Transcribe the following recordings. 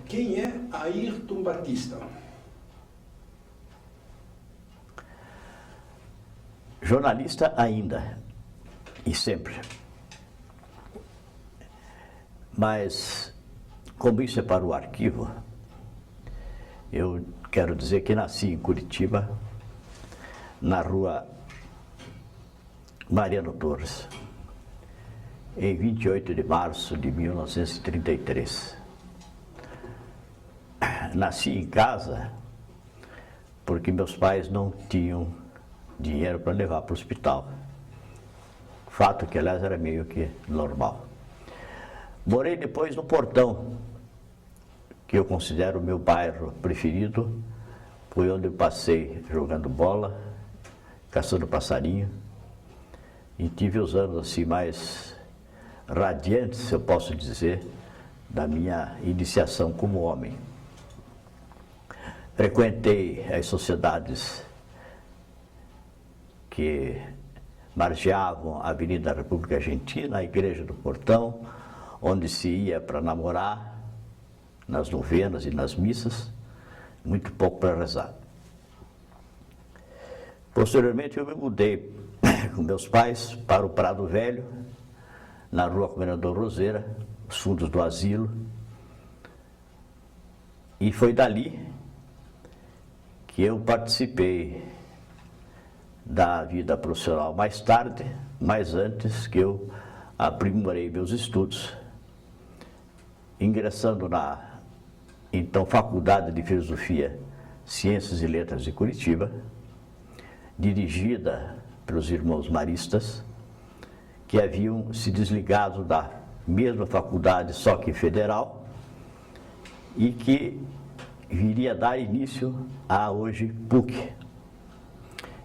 Quem é Ayrton Batista? Jornalista ainda, e sempre. Mas, como isso é para o arquivo, eu quero dizer que nasci em Curitiba, na rua Mariano Torres, em 28 de março de 1933. Nasci em casa porque meus pais não tinham dinheiro para levar para o hospital. Fato que, aliás, era meio que normal. Morei depois no Portão, que eu considero o meu bairro preferido. Foi onde eu passei jogando bola, caçando passarinho, e tive os anos assim mais radiantes, se eu posso dizer, da minha iniciação como homem. Frequentei as sociedades que margeavam a Avenida República Argentina, a Igreja do Portão, onde se ia para namorar, nas novenas e nas missas, muito pouco para rezar. Posteriormente eu me mudei com meus pais para o Prado Velho, na rua Comendador Roseira, os fundos do asilo, e foi dali que eu participei da vida profissional mais tarde, mas antes que eu aprimorei meus estudos, ingressando na então Faculdade de Filosofia, Ciências e Letras de Curitiba, dirigida pelos irmãos maristas, que haviam se desligado da mesma faculdade, só que federal, e que viria a dar início à hoje PUC.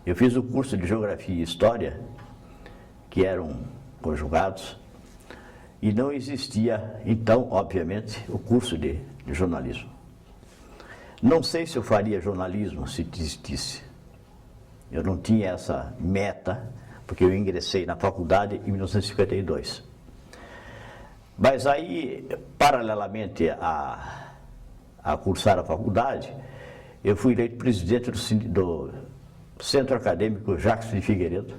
Eu fiz o curso de Geografia e História, que eram conjugados, e não existia, então, obviamente, o curso de jornalismo. Não sei se eu faria jornalismo se existisse. Eu não tinha essa meta, porque eu ingressei na faculdade em 1952. Mas aí, paralelamente a cursar a faculdade, eu fui eleito presidente do Centro Acadêmico Jacques de Figueiredo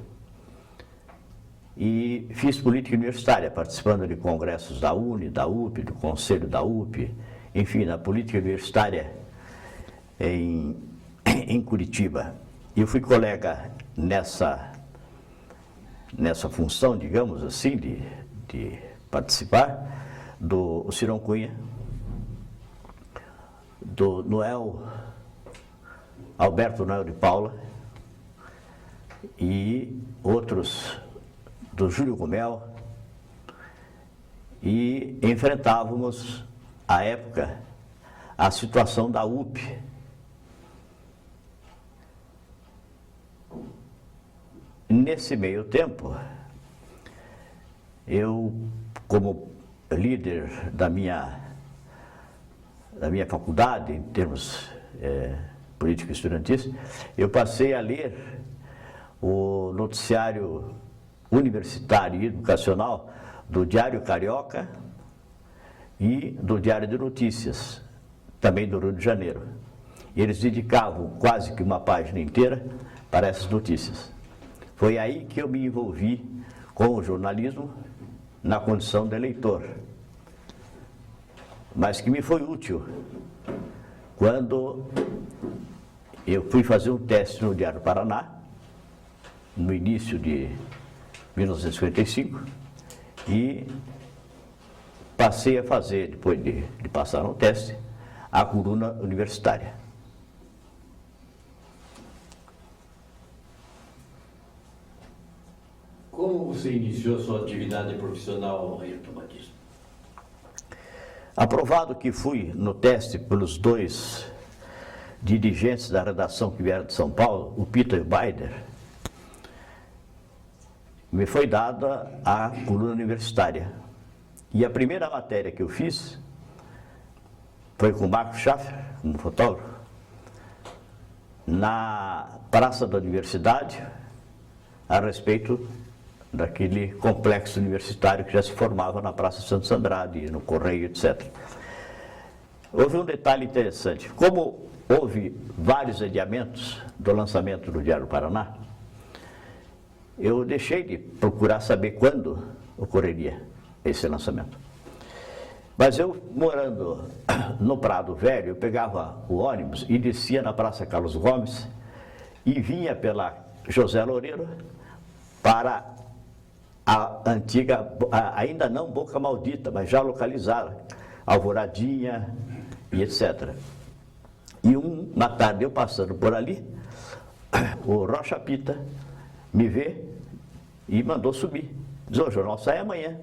e fiz política universitária, participando de congressos da UNE, da UP, do Conselho da UP, enfim, na política universitária em Curitiba. E eu fui colega nessa função, digamos assim, de participar, do Cirão Cunha, do Alberto Noel de Paula e outros, do Júlio Gomel, e enfrentávamos, à época, a situação da UP. Nesse meio tempo, eu, como líder da minha faculdade, em termos políticos estudantis, eu passei a ler o noticiário universitário e educacional do Diário Carioca e do Diário de Notícias, também do Rio de Janeiro. E eles dedicavam quase que uma página inteira para essas notícias. Foi aí que eu me envolvi com o jornalismo na condição de leitor, mas que me foi útil quando eu fui fazer um teste no Diário Paraná, no início de 1955, e passei a fazer, depois de passar no teste, a coluna universitária. Como você iniciou a sua atividade profissional, Ayrton Batista? Aprovado que fui no teste pelos dois dirigentes da redação que vieram de São Paulo, o Peter Baider, me foi dada a coluna universitária. E a primeira matéria que eu fiz foi com o Marco Schaffer, como fotógrafo, na Praça da Universidade, a respeito daquele complexo universitário que já se formava na Praça Santos Andrade, no Correio, etc. Houve um detalhe interessante. Como houve vários adiamentos do lançamento do Diário do Paraná, eu deixei de procurar saber quando ocorreria esse lançamento. Mas eu, morando no Prado Velho, eu pegava o ônibus e descia na Praça Carlos Gomes e vinha pela José Loureiro para a antiga, ainda não Boca Maldita, mas já localizada, Alvoradinha e etc. E uma tarde eu passando por ali, o Rocha Pita me vê e mandou subir. Diz: o jornal sai amanhã.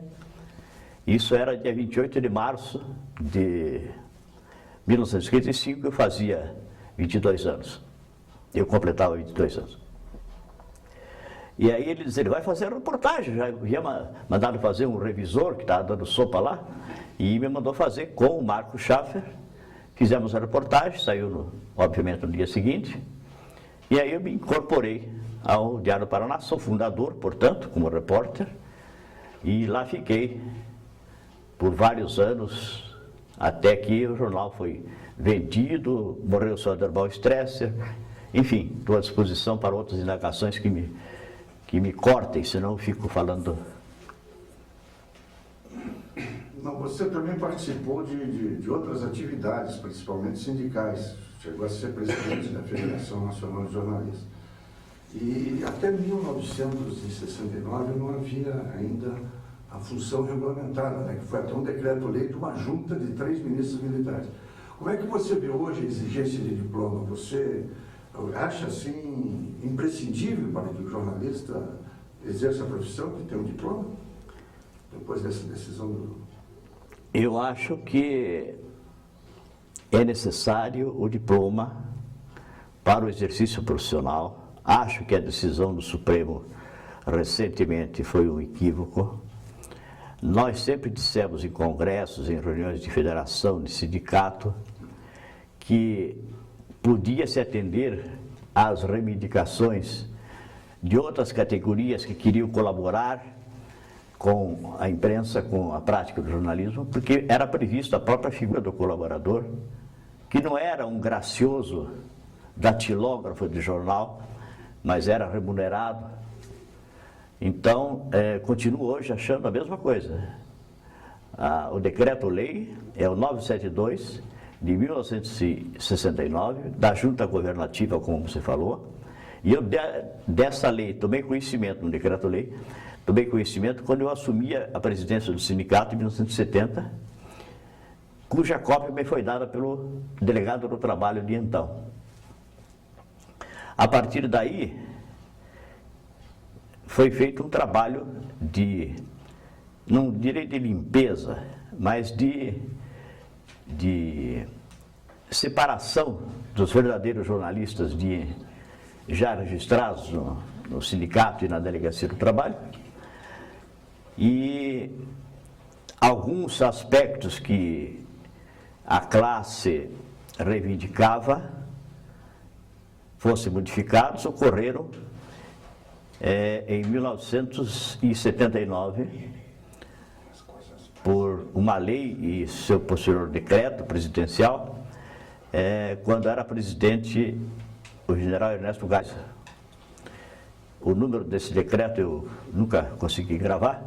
Isso era dia 28 de março de 1955, eu fazia 22 anos. Eu completava 22 anos. E aí ele disse: ele vai fazer reportagem. Já havia mandado fazer um revisor que estava dando sopa lá, e me mandou fazer com o Marco Schaffer. Fizemos a reportagem, saiu, obviamente, no dia seguinte. E aí eu me incorporei ao Diário do Paraná, sou fundador, portanto, como repórter, e lá fiquei por vários anos, até que o jornal foi vendido, morreu o Sr. Aderbal Stresser, enfim, estou à disposição para outras indagações que me cortem, senão eu fico falando. Não, você também participou de outras atividades, principalmente sindicais. Chegou a ser presidente da Federação Nacional de Jornalistas. E até 1969 não havia ainda a função regulamentada, né, que foi até um decreto-lei de uma junta de 3 ministros militares. Como é que você vê hoje a exigência de diploma? Você acha, assim, imprescindível para que o jornalista exerça a profissão que tem um diploma? Depois dessa decisão do... Eu acho que é necessário o diploma para o exercício profissional. Acho que a decisão do Supremo recentemente foi um equívoco. Nós sempre dissemos em congressos, em reuniões de federação, de sindicato, que podia se atender às reivindicações de outras categorias que queriam colaborar com a imprensa, com a prática do jornalismo, porque era prevista a própria figura do colaborador, que não era um gracioso datilógrafo de jornal, mas era remunerado. Então, continuo hoje achando a mesma coisa. O decreto-lei é o 972 de 1969, da Junta Governativa, como você falou, e eu dessa lei tomei conhecimento, no decreto-lei, tomei conhecimento quando eu assumia a presidência do sindicato em 1970, cuja cópia me foi dada pelo delegado do trabalho de então. A partir daí, foi feito um trabalho de, não direi de limpeza, mas de separação dos verdadeiros jornalistas já registrados no sindicato e na delegacia do trabalho, e alguns aspectos que a classe reivindicava fossem modificados ocorreram em 1979, por uma lei e seu posterior decreto presidencial, quando era presidente o general Ernesto Geisel. O número desse decreto eu nunca consegui gravar,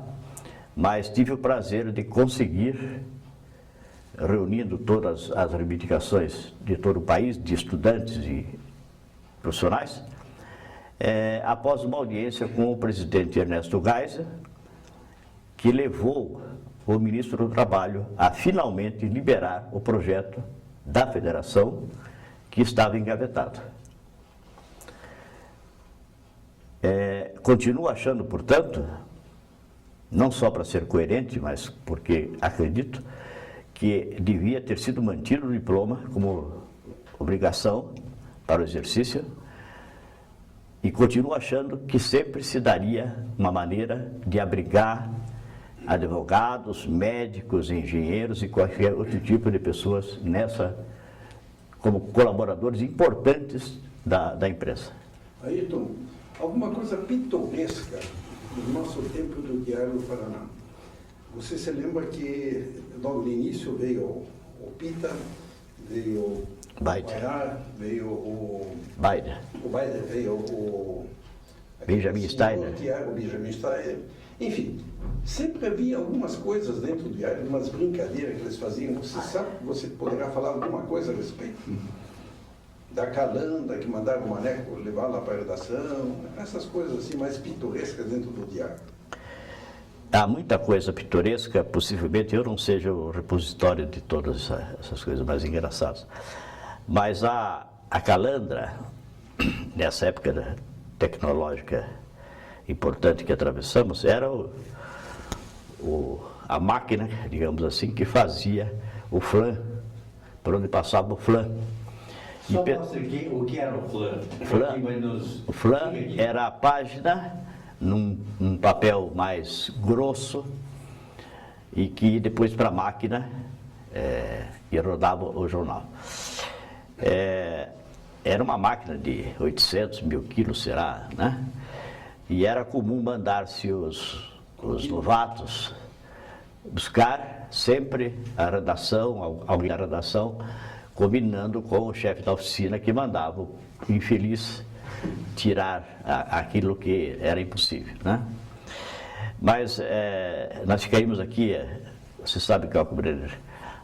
mas tive o prazer de conseguir, reunindo todas as reivindicações de todo o país, de estudantes e profissionais, após uma audiência com o presidente Ernesto Geisel, que levou o ministro do Trabalho a finalmente liberar o projeto da federação que estava engavetado. Continuo achando, portanto, não só para ser coerente, mas porque acredito que devia ter sido mantido o diploma como obrigação para o exercício, e continuo achando que sempre se daria uma maneira de abrigar advogados, médicos, engenheiros e qualquer outro tipo de pessoas como colaboradores importantes da imprensa. Ayrton, alguma coisa pitoresca do nosso tempo do Diário do Paraná. Você se lembra que logo no início veio o Pita veio Biden. Bayard, veio o Biden, veio o Benjamin Steiner. O Benjamin Steiner. Enfim, sempre havia algumas coisas dentro do diário, umas brincadeiras que eles faziam. Você sabe, você poderá falar alguma coisa a respeito? Da Calanda, que mandava o Maneco levar lá para a redação, essas coisas assim mais pitorescas dentro do diário. Há muita coisa pitoresca, possivelmente eu não seja o repositório de todas essas coisas mais engraçadas. Mas a Calandra, nessa época tecnológica importante que atravessamos, era a máquina, digamos assim, que fazia o flan, por onde passava o flan. Só mostra aqui o que era o flan. O flan era a página num papel mais grosso e que depois para a máquina e rodava o jornal. Era uma máquina de 800 mil quilos, será, né? E era comum mandar-se os novatos buscar sempre a redação, alguém da redação, combinando com o chefe da oficina que mandava o infeliz tirar aquilo que era impossível, né? Mas nós caímos aqui, você sabe, Calco Brenner,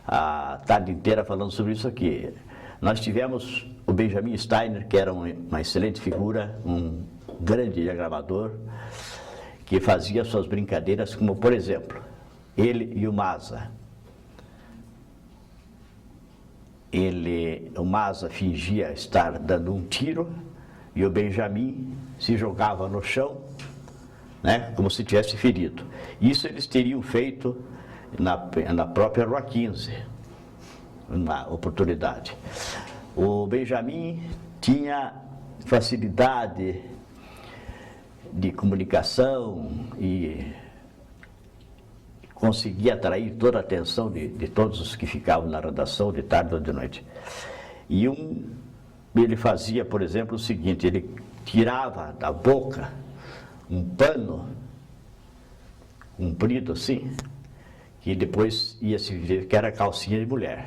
a tarde inteira falando sobre isso aqui. Nós tivemos o Benjamin Steiner, que era uma excelente figura, um grande diagramador, que fazia suas brincadeiras, como por exemplo, ele e o Maza. O Maza fingia estar dando um tiro e o Benjamin se jogava no chão, né, como se tivesse ferido. Isso eles teriam feito na própria Rua 15, uma oportunidade. O Benjamin tinha facilidade de comunicação e conseguia atrair toda a atenção de todos os que ficavam na redação de tarde ou de noite. E ele fazia, por exemplo, o seguinte: ele tirava da boca um pano comprido assim, que depois ia se ver que era calcinha de mulher.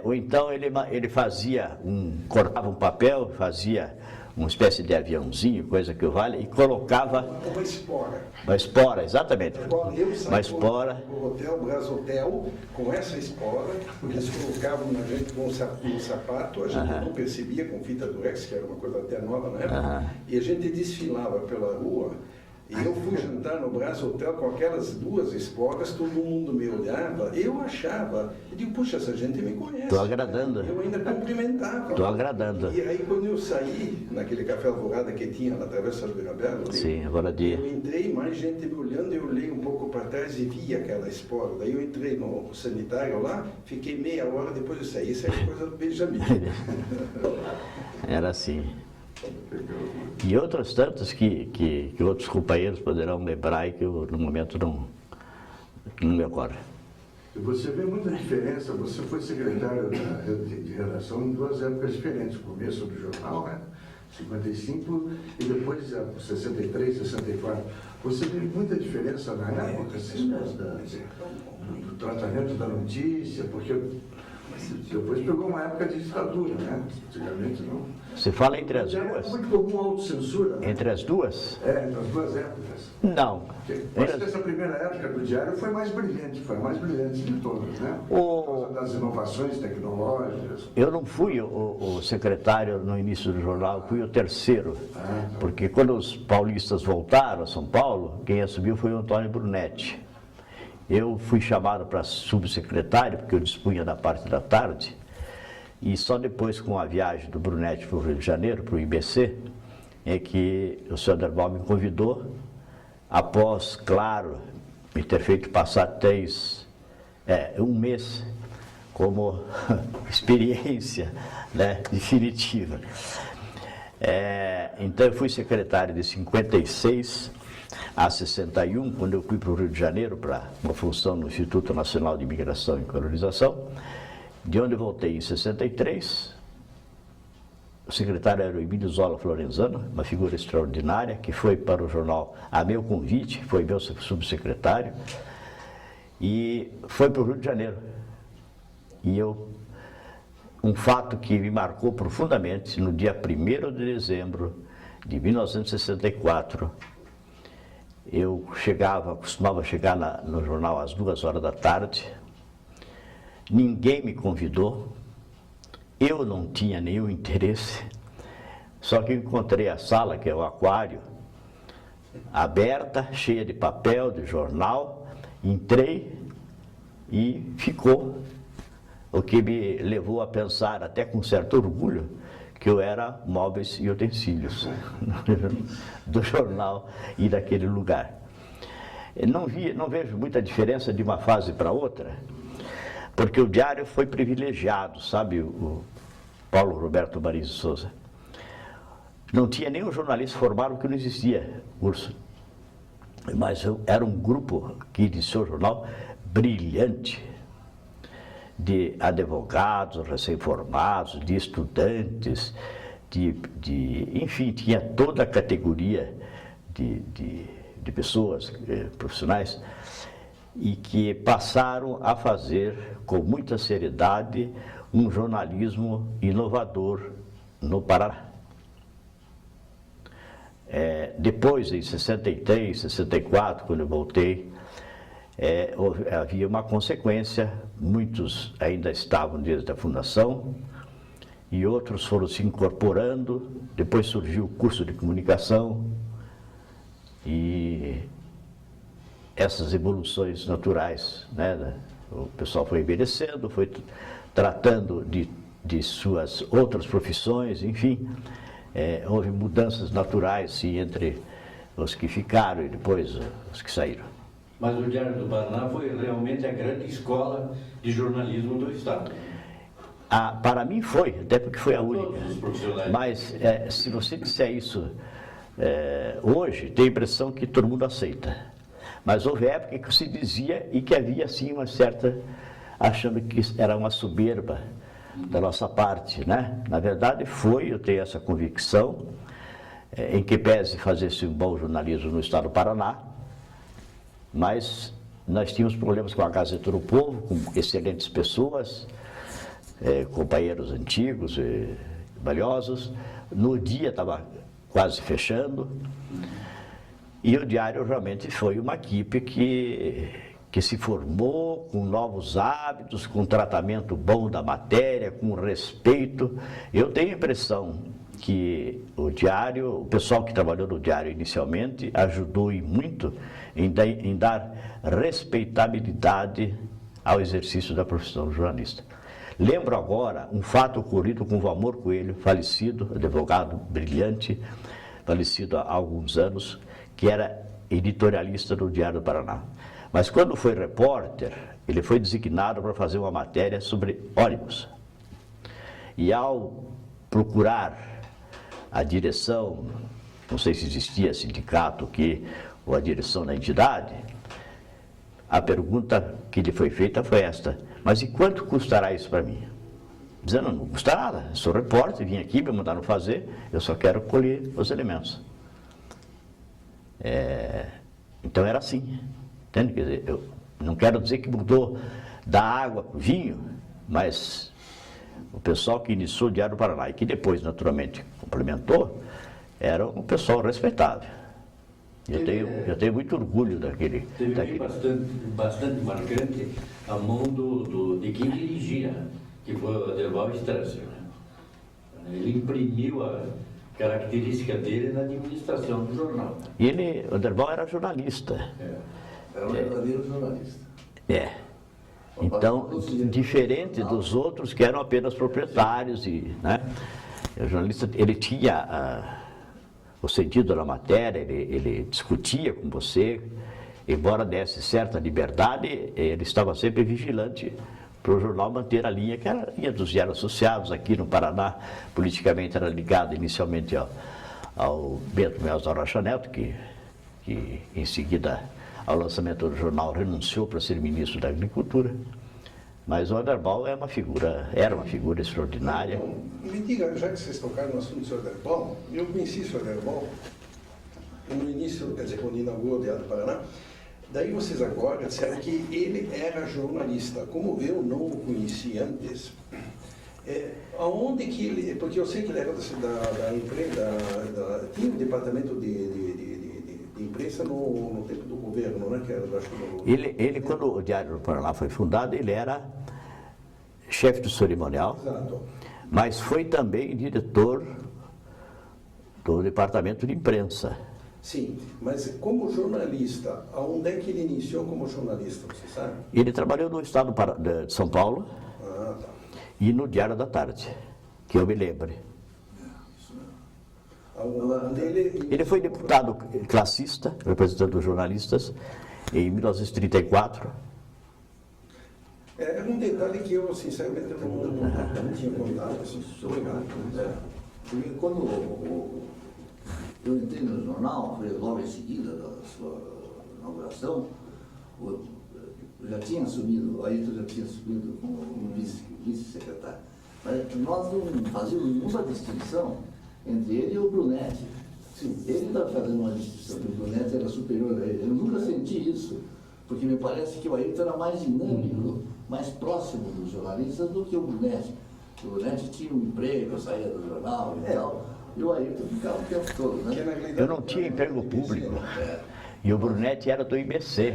Ou então ele fazia cortava um papel, fazia uma espécie de aviãozinho, coisa que o vale, e colocava... Uma espora. Uma espora, exatamente. Eu saí uma espora. do hotel, Brasotel, com essa espora, eles colocavam na gente com um sapato, a gente não percebia, com fita durex, que era uma coisa até nova na época, e a gente desfilava pela rua. E eu fui jantar no Brasotel com aquelas duas esporas, todo mundo me olhava, eu achava, eu digo, puxa, essa gente me conhece. Estou agradando. Eu ainda cumprimentava. Estou agradando. E aí quando eu saí, naquele café Alvorada que tinha na Travessa do Virabelo, sim, agora eu entrei, mais gente me olhando, eu olhei um pouco para trás e vi aquela espora. Daí eu entrei no sanitário lá, fiquei meia hora, depois eu saí, isso é coisa do Benjamin. Era assim. E outras tantas que outros companheiros poderão lembrar e que eu, no momento, não me ocorre. Você vê muita diferença, você foi secretário de redação em duas épocas diferentes, o começo do jornal, né? 55 e depois 63, 64. Você vê muita diferença na época, assim, do tratamento da notícia, porque depois pegou uma época de ditadura, né? Antigamente não. Você fala entre as duas? Era muito comum a autocensura. Né? Entre as duas? Entre as duas épocas. Não. Mas essa primeira época do diário foi mais brilhante, foi a mais brilhante de todas, né? Por causa das inovações tecnológicas. Eu não fui o secretário no início do jornal, fui o terceiro. Porque quando os paulistas voltaram a São Paulo, quem assumiu foi o Antônio Brunetti. Eu fui chamado para subsecretário, porque eu dispunha da parte da tarde, e só depois, com a viagem do Brunetti para o Rio de Janeiro, para o IBC, é que o senhor Derbal me convidou, após, claro, me ter feito passar um mês como experiência, né, definitiva. Então eu fui secretário de 56 a 61, quando eu fui para o Rio de Janeiro para uma função no Instituto Nacional de Imigração e Colonização, de onde eu voltei em 63. O secretário era o Emílio Zola Florenzano, uma figura extraordinária, que foi para o jornal a meu convite, foi meu subsecretário, e foi para o Rio de Janeiro E um fato que me marcou profundamente, no dia 1º de dezembro de 1964, eu costumava chegar no jornal às 2h da tarde, ninguém me convidou, eu não tinha nenhum interesse, só que encontrei a sala, que é o aquário, aberta, cheia de papel, de jornal, entrei e ficou, o que me levou a pensar, até com certo orgulho, que eu era móveis e utensílios do jornal e daquele lugar. Não vejo muita diferença de uma fase para outra, porque o diário foi privilegiado, sabe, o Paulo Roberto Maris de Souza. Não tinha nenhum jornalista formado, porque não existia curso. Mas era um grupo que iniciou o jornal brilhante, de advogados recém-formados, de estudantes, enfim, tinha toda a categoria de pessoas profissionais, e que passaram a fazer com muita seriedade um jornalismo inovador no Paraná. Depois, em 63, 64, quando eu voltei, havia uma consequência, muitos ainda estavam desde a fundação e outros foram se incorporando, depois surgiu o curso de comunicação e essas evoluções naturais, né? O pessoal foi envelhecendo, foi tratando de suas outras profissões, enfim, houve mudanças naturais, sim, entre os que ficaram e depois os que saíram. Mas o Diário do Paraná foi realmente a grande escola de jornalismo do Estado. Para mim foi, até porque foi a única. Todos os profissionais. Mas se você disser isso hoje, tem a impressão que todo mundo aceita. Mas houve época que se dizia e que havia assim uma certa, achando que era uma soberba da nossa parte, né? Na verdade eu tenho essa convicção, em que pese fazer-se um bom jornalismo no Estado do Paraná, mas nós tínhamos problemas com a Gazeta do Povo, com excelentes pessoas, companheiros antigos, valiosos. No dia estava quase fechando, e o Diário realmente foi uma equipe que se formou com novos hábitos, com tratamento bom da matéria, com respeito. Eu tenho a impressão que o pessoal que trabalhou no Diário inicialmente ajudou e muito em dar respeitabilidade ao exercício da profissão de jornalista. Lembro agora um fato ocorrido com o Valmor Coelho, falecido, advogado brilhante, falecido há alguns anos, que era editorialista do Diário do Paraná. Mas quando foi repórter, ele foi designado para fazer uma matéria sobre ônibus. E ao procurar a direção, não sei se existia sindicato ou a direção da entidade, a pergunta que lhe foi feita foi esta: mas e quanto custará isso para mim? Dizendo, não custa nada, sou repórter, vim aqui, me mandaram fazer, eu só quero colher os elementos. Então era assim, entende? Quer dizer, eu não quero dizer que mudou da água para o vinho, mas o pessoal que iniciou o Diário do Paraná e que depois, naturalmente, complementou, era um pessoal respeitável. Eu tenho muito orgulho daquele. Teve bastante marcante a mão de quem dirigia, que foi o Adelval Strasser, né? Ele imprimiu a característica dele na administração do jornal. E o Adelval era jornalista. Era um verdadeiro jornalista. Então, diferente dos outros que eram apenas proprietários, né? O jornalista, ele tinha o sentido da matéria, ele discutia com você, embora desse certa liberdade, ele estava sempre vigilante para o jornal manter a linha, que era a linha dos diários associados aqui no Paraná. Politicamente era ligado inicialmente ao Bento Melo da Rocha Neto, que em seguida, ao lançamento do jornal, renunciou para ser ministro da Agricultura. Mas o Adelval era uma figura extraordinária. Então, me diga, já que vocês tocaram no assunto do Sr. Adelval, eu conheci o Sr. Adelval no início, quer dizer, quando inaugurou o Diário do Paraná, Daí vocês agora disseram que ele era jornalista. Como eu não o conheci antes, aonde que ele... Porque eu sei que ele era da imprensa, tinha um departamento de imprensa no tempo do governo, né? Que era, acho que Ele, quando o Diário do Paraná foi fundado, ele era chefe do cerimonial, Exato. mas foi também diretor do departamento de imprensa. Sim, mas como jornalista, aonde é que ele iniciou como jornalista, você sabe? Ele trabalhou no estado de São Paulo Ah, tá. e no Diário da Tarde, que eu me lembre. Onde ele... Ele foi deputado classista, representante dos jornalistas, em 1934. É um detalhe que eu, sinceramente, não tinha contado. Assim, obrigado. Porque quando eu entrei no jornal, foi logo em seguida da sua inauguração, eu já tinha assumido, o Ayrton já tinha assumido como vice-secretário. Mas nós não fazíamos nenhuma distinção entre ele e o Brunetti. Sim, ele estava fazendo uma distinção, que o Brunetti era superior a ele. Eu nunca senti isso, porque me parece que o Ayrton era mais dinâmico, mais próximo dos jornalistas do que o Brunetti. O Brunetti tinha um emprego, saía do jornal e tal, e o Ayrton ficava o tempo todo, né? Eu não tinha emprego público. E o Brunetti era do IBC.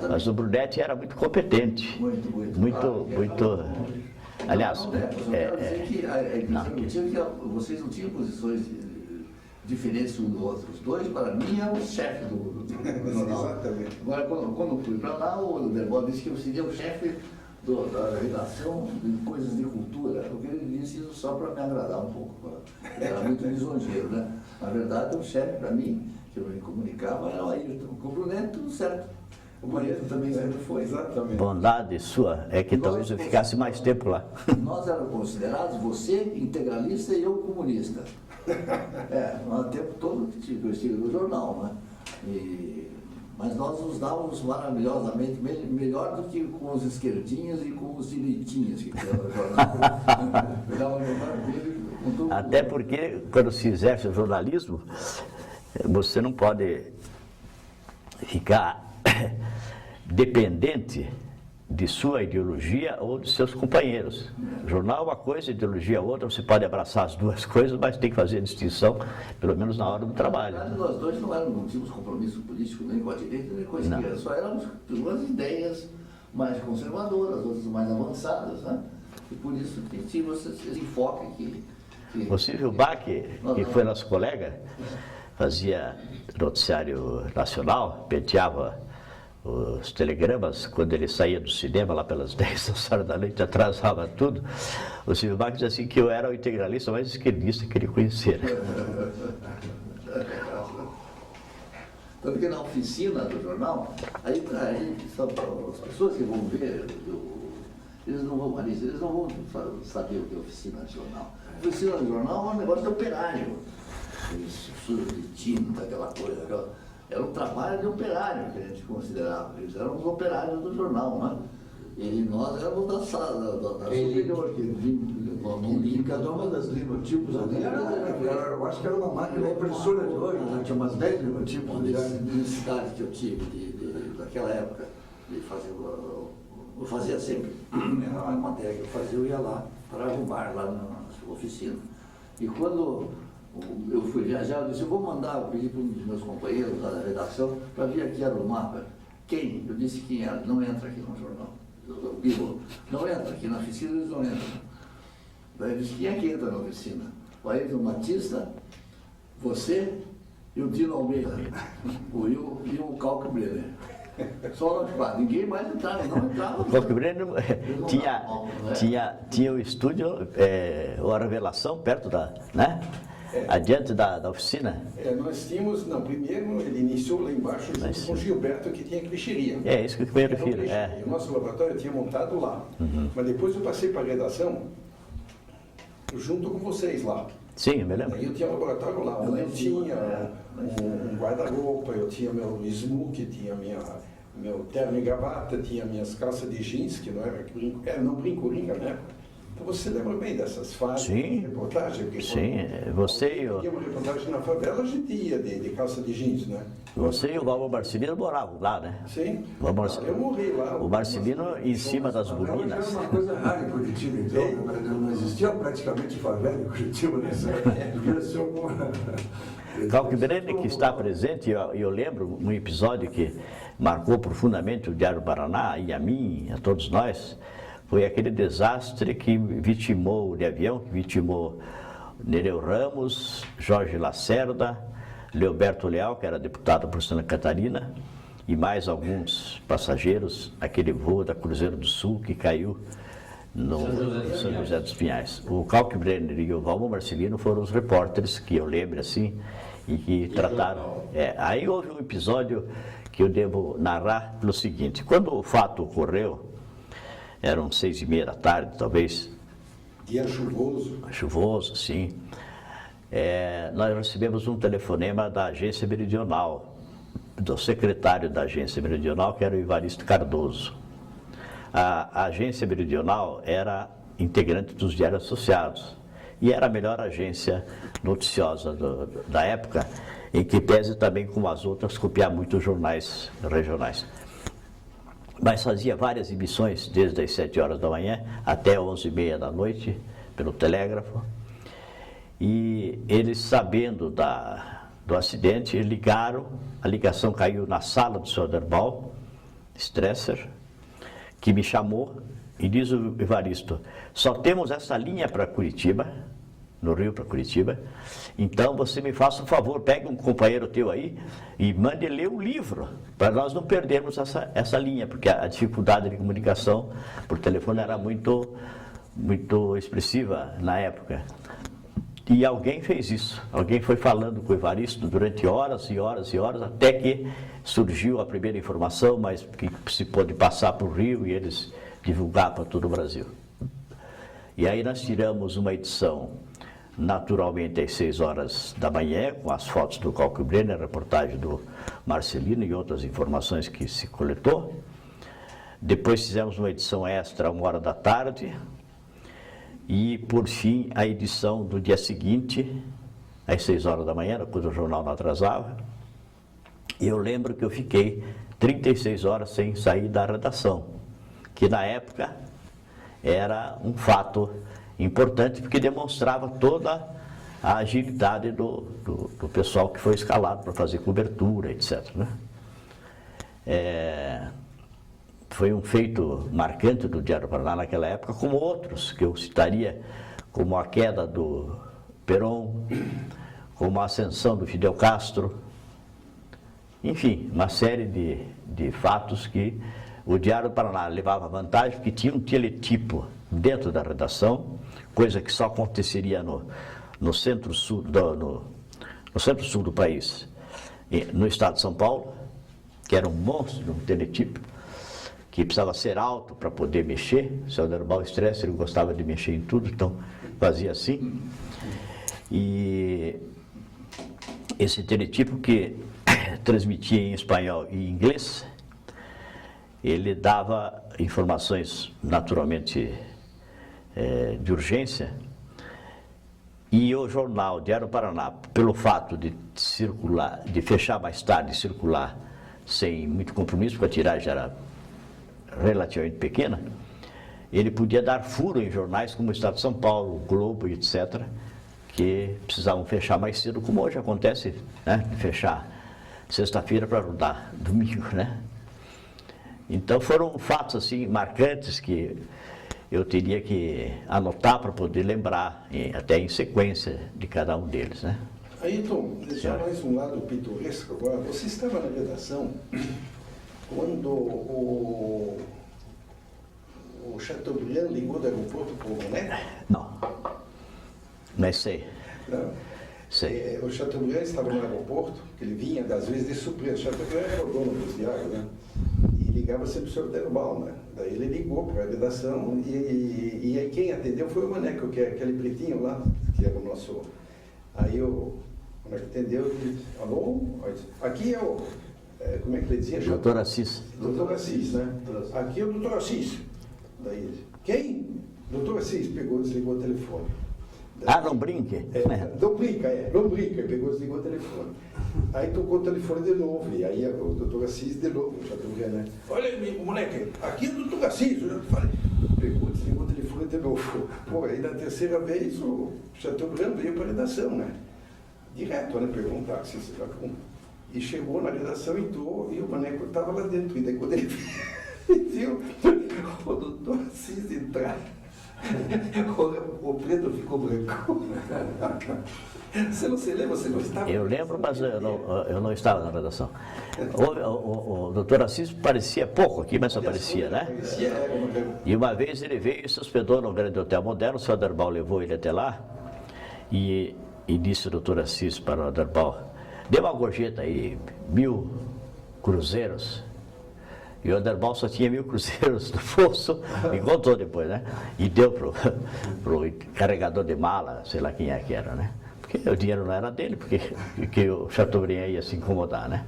Mas o Brunetti era muito competente. Muito. Aliás, eu quero dizer que vocês não tinham posições diferentes um do outro. Os dois, para mim, eram o chefe do jornal. Exatamente. Agora, quando eu fui para lá, o Derbó disse que eu seria o chefe da redação de coisas de cultura, porque ele disse isso só para me agradar um pouco. Ele era muito lisonjeiro, né? Na verdade, o chefe, para mim, que eu me comunicava, era o Ayrton. Com o Brunetti, tudo certo. O Ayrton também sempre foi. Exatamente. bondade sua é que talvez eu ficasse mais tempo lá. Nós éramos considerados, você integralista e eu comunista. O tempo todo que eu estive no jornal, né? Mas nós nos dávamos maravilhosamente, melhor do que com os esquerdinhos e com os direitinhos que tinha no jornal. Até porque, quando se exerce o jornalismo, você não pode ficar dependente de sua ideologia ou de seus companheiros. Jornal é uma coisa, ideologia é outra, você pode abraçar as duas coisas, mas tem que fazer a distinção, pelo menos na hora do trabalho. Na verdade, nós dois não tínhamos compromisso político nem com a direita nem com a esquerda, só éramos umas ideias mais conservadoras, outras mais avançadas, né? E por isso que tínhamos esse enfoque que O Silvio Bach, que foi nosso colega, fazia noticiário nacional, penteava os telegramas, quando ele saía do cinema lá pelas 10 horas da noite, atrasava tudo. O Silvio Bach dizia assim que eu era o integralista mais esquerdista que ele conhecia. Tanto que na oficina do jornal, aí as pessoas que vão ver, eles não vão saber o que é oficina de jornal. Oficina de jornal é um negócio de operário. Aqueles suros de tinta, aquela coisa, era um trabalho de operário que a gente considerava. Eles eram os operários do jornal, né? E nós éramos da sala, da superior, E cada uma das linotipos ali, eu acho que era uma máquina impressora de hoje, né? Tinha umas 10 linotipos. Uma necessidade que eu tive daquela época de fazer, eu fazia sempre, era uma matéria que eu fazia, eu ia lá para arrumar lá na oficina. E quando eu fui viajar, eu disse, eu vou mandar, eu pedi para um dos meus companheiros lá da redação para vir aqui arrumar. Quem? Eu disse quem era, não entra aqui no jornal. Não entra aqui na oficina, eles não entram. Daí eu disse, quem é que entra na oficina? O Ayrton Batista, você e o Dino Almeida, e o Calque Brenner. Só nós quatro, ninguém mais entrava, não entrava. O Calque Brenner tinha o estúdio, ou a revelação, perto da, né? Adiante da oficina. Nós tínhamos, primeiro ele iniciou lá embaixo junto com o Gilberto, que tinha clicheria. É isso que eu me refiro. E o nosso laboratório tinha montado lá. Mas depois eu passei para a redação junto com vocês lá. Sim, eu me lembro. Aí eu tinha laboratório lá, onde eu tinha um guarda-roupa, eu tinha meu smoke, tinha meu terno e gravata, tinha minhas calças de jeans, que não era brinco, não brinco-ringa na época. Então você lembra bem dessas fases Sim. de reportagem? Porque Sim, você e tinha uma reportagem na favela, a gente ia de calça de jeans, né? você e o Valmor Marcelino moravam lá, né? Sim. O Valmor- Eu morri lá. O Marcelino em cima das Favela já burinas. era uma coisa rara em Curitiba, então, né? Não existia praticamente favela em Curitiba nessa época. Devia ser alguma... Calquibrene, que está presente, eu lembro um episódio que marcou profundamente o Diário do Paraná, e a mim, a todos nós, foi aquele desastre que vitimou, de avião, que vitimou Nereu Ramos, Jorge Lacerda, Leoberto Leal, que era deputado por Santa Catarina, e mais alguns passageiros, aquele voo da Cruzeiro do Sul que caiu no São José dos Pinhais. O Kalkbrenner e o Valmor Marcelino foram os repórteres que eu lembro assim e que trataram. Aí houve um episódio que eu devo narrar pelo seguinte: quando o fato ocorreu, eram 6:30 da tarde, talvez. Dia chuvoso. Chuvoso, sim. Nós recebemos um telefonema da Agência Meridional, do secretário da Agência Meridional, que era o Evaristo Cardoso. A Agência Meridional era integrante dos Diários Associados e era a melhor agência noticiosa da época, em que pese também, como as outras, copiar muitos jornais regionais. Mas fazia várias emissões, desde as 7 horas da manhã até 11:30 da noite, pelo telégrafo. E eles, sabendo do acidente, ligaram, a ligação caiu na sala do Södermal Stresser, que me chamou e diz o Evaristo: só temos essa linha para Curitiba, no Rio para Curitiba, então você me faça um favor, pegue um companheiro teu aí e mande ler o livro, para nós não perdermos essa linha, porque a dificuldade de comunicação por telefone era muito expressiva na época. E alguém fez isso, alguém foi falando com o Evaristo durante horas e horas e horas, até que surgiu a primeira informação, mas que se pôde passar para o Rio e eles divulgar para todo o Brasil. E aí nós tiramos uma edição, naturalmente às 6 horas da manhã, com as fotos do Kalkbrenner, a reportagem do Marcelino e outras informações que se coletou. Depois fizemos uma edição extra, 1 hora da tarde. E, por fim, a edição do dia seguinte, às 6 horas da manhã, quando o jornal não atrasava. E eu lembro que eu fiquei 36 horas sem sair da redação, que na época era um fato importante, porque demonstrava toda a agilidade do pessoal que foi escalado para fazer cobertura, etc., né? Foi um feito marcante do Diário do Paraná naquela época, como outros que eu citaria, como a queda do Perón, como a ascensão do Fidel Castro, enfim, uma série de fatos que o Diário do Paraná levava vantagem, porque tinha um teletipo dentro da redação, coisa que só aconteceria no centro-sul do país, no estado de São Paulo, que era um monstro, um teletipo, que precisava ser alto para poder mexer. O Södermal Stresser, ele gostava de mexer em tudo, então fazia assim. E esse teletipo, que transmitia em espanhol e inglês, ele dava informações naturalmente de urgência. E o jornal Diário do Paraná, pelo fato de circular, de fechar mais tarde, circular sem muito compromisso, porque a tiragem era relativamente pequena, ele podia dar furo em jornais como o Estado de São Paulo, o Globo, etc., que precisavam fechar mais cedo, como hoje acontece, né? Fechar sexta-feira para rodar domingo, né? Então foram fatos assim marcantes que eu teria que anotar para poder lembrar, até em sequência, de cada um deles, né? Ayrton, deixar mais um lado pitoresco agora. Você estava na redação quando o Chateaubriand ligou do aeroporto para o Mané? Não, mas sei. Não. Sei. O Chateaubriand estava no aeroporto, que ele vinha, às vezes, de surpresa. O Chateaubriand era o dono dos diários, né? E ligava sempre o senhor Dermal, né? Daí ele ligou para a redação e aí quem atendeu foi o Maneco, que é aquele pretinho lá, que era o nosso... Aí o Maneco atendeu e disse: alô? Aqui é o... como é que ele dizia? Doutor Assis. Doutor Assis, né? Aqui é o doutor Assis. Daí ele: quem? Doutor Assis pegou, desligou o telefone. Ah, não brinque? Não brinca, não brinca, pegou, desligou o telefone. Aí tocou o telefone de novo, e aí o doutor Assis de novo, já estou vendo, né? Olha, moleque, aqui é o doutor Assis, eu já falei. Pegou, desligou o telefone de novo. Pô, aí na terceira vez o Chateaubriand veio para a redação, né? Direto, né? Pegou um táxi, e chegou na redação, entrou, e o Maneco estava lá dentro. E daí quando ele viu o doutor Assis entrar, o preto ficou branco. Você não se lembra? Você não estava? Eu lembro, mas eu não estava na redação. O doutor Assis parecia pouco aqui, mas aparecia, né? E uma vez ele veio e se hospedou no Grande Hotel Moderno, o senhor Aderbal levou ele até lá e disse o doutor Assis para o Aderbal, dê uma gorjeta aí, 1.000 cruzeiros. E o Aderbal só tinha 1.000 cruzeiros no bolso, me contou depois, né? E deu pro carregador de mala, sei lá quem é que era, né? Porque o dinheiro não era dele, porque o Chateaubriand ia se incomodar, né?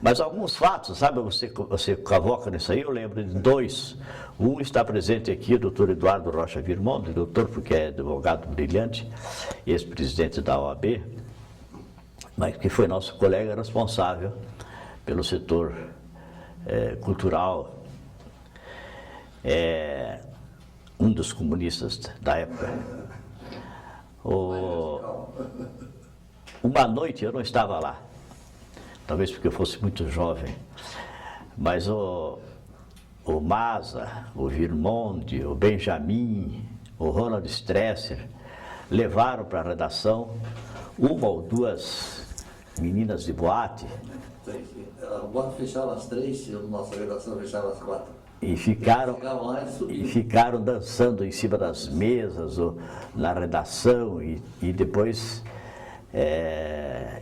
Mas alguns fatos, sabe, você cavoca nisso aí, eu lembro de dois. Um está presente aqui, o doutor Eduardo Rocha Virmonte, doutor porque é advogado brilhante, ex-presidente da OAB, mas que foi nosso colega responsável pelo setor cultural, um dos comunistas da época. Uma noite eu não estava lá, talvez porque eu fosse muito jovem, mas o Maza, o Virmonte, o Benjamin, o Ronald Stresser levaram para a redação uma ou duas meninas de boate. A boate fechava às 3, a nossa redação fechava às 4. E ficaram dançando em cima das mesas, ou na redação, e depois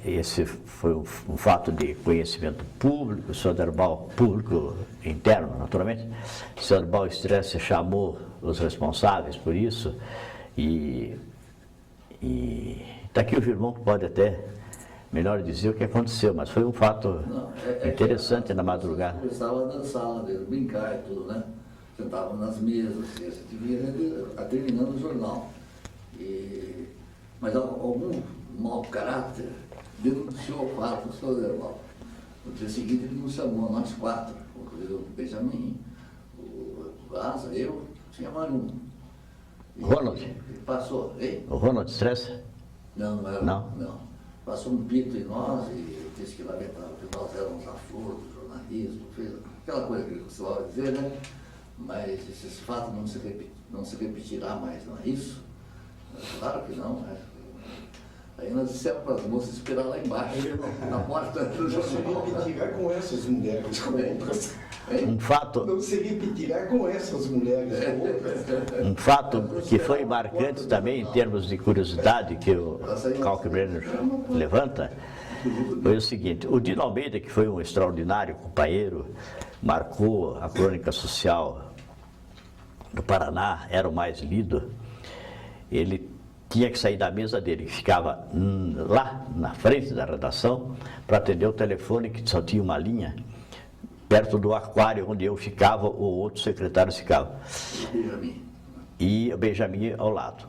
esse foi um fato de conhecimento público, o senhor Aderbal, público interno, naturalmente, o senhor Aderbal Stresser chamou os responsáveis por isso, e está aqui o Virmão que pode até melhor dizer o que aconteceu, mas foi um fato interessante na madrugada. Começava a dançar, brincar e tudo, né? Sentavam nas mesas, e a gente via terminando o jornal. Mas algum mau caráter denunciou o fato do senhor Aderbal. No dia seguinte ele nos chamou, nós 4, inclusive o Benjamin, o Asa, eu, tinha mais um. Ronald? Ele passou, hein? O Ronald Stresser? Não era. Não. Passou um pito em nós e disse que lamentava que nós éramos a flor do jornalismo, fez aquela coisa que ele costumava dizer, né? Mas esse fato não se repetirá mais, não é isso? Claro que não, né? Aí nós dissemos para as moças esperar lá embaixo, na porta do jornal. Não se repetirá com essas mulheres com outras. Um fato... Não se repetirá com essas mulheres com outras. Um fato que foi marcante também em termos de curiosidade que o Kalkbrenner levanta, foi o seguinte, o Dino Almeida, que foi um extraordinário companheiro, marcou a crônica social do Paraná, era o mais lido, ele tinha que sair da mesa dele, que ficava lá na frente da redação, para atender o telefone, que só tinha uma linha, perto do aquário onde eu ficava, o outro secretário ficava. E o Benjamin ao lado.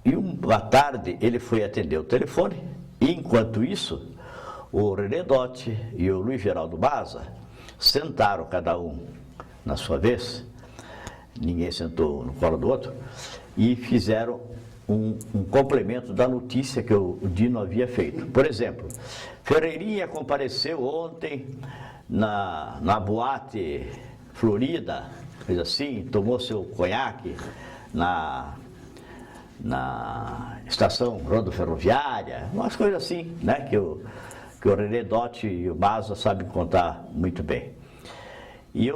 E uma tarde ele foi atender o telefone, e enquanto isso, o René Dotti e o Luiz Geraldo Maza sentaram cada um na sua vez, ninguém sentou no colo do outro, e fizeram um complemento da notícia que o Dino havia feito. Por exemplo, Ferreirinha compareceu ontem na boate Florida, fez assim, tomou seu conhaque na estação rodoferroviária, umas coisas assim, né, que o René Dotti e o Maza sabem contar muito bem. E